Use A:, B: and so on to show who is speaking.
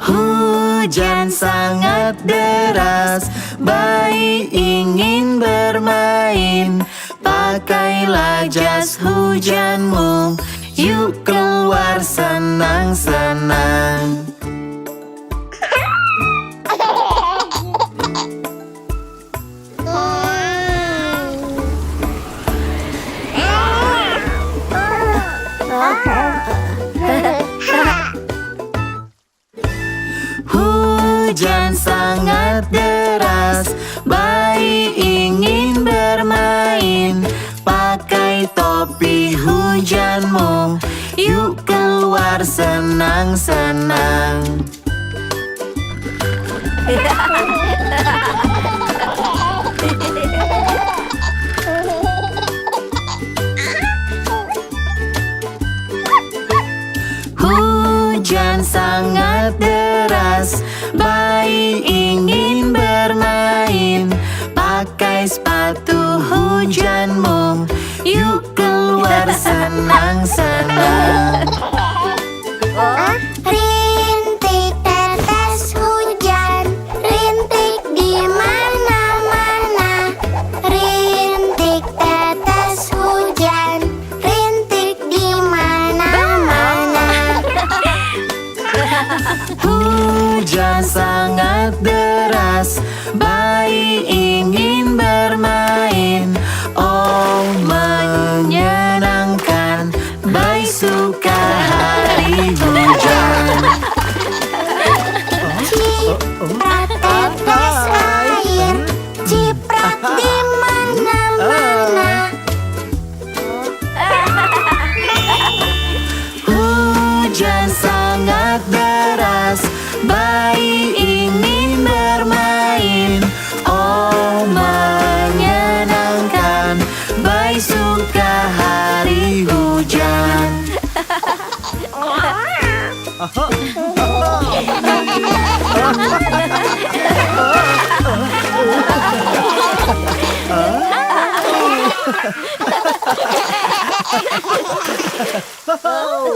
A: Hujan sangat deras, bayi ingin bermain. Pakailah jas hujanmu, yuk keluar senang-senang. Hujan sangat deras, bayi ingin bermain. Pakai topi hujanmu, yuk keluar senang-senang. Hujan sangat deras, bayi ingin bermain. Pakai sepatu hujanmu, yuk keluar senang-senang.
B: Rintik tetes hujan, rintik di mana-mana. Rintik tetes hujan, rintik di mana-mana.
A: Hujan sangat deras, bayi ingin bermain. Oh, menyenangkan, bayi suka hari hujan.
B: Ciprat tetes air, ciprat di mana-mana.
A: Hujan sangat deras, bayi ingin bermain. Oh, menyenangkan, bayi suka hari hujan.
B: Oh.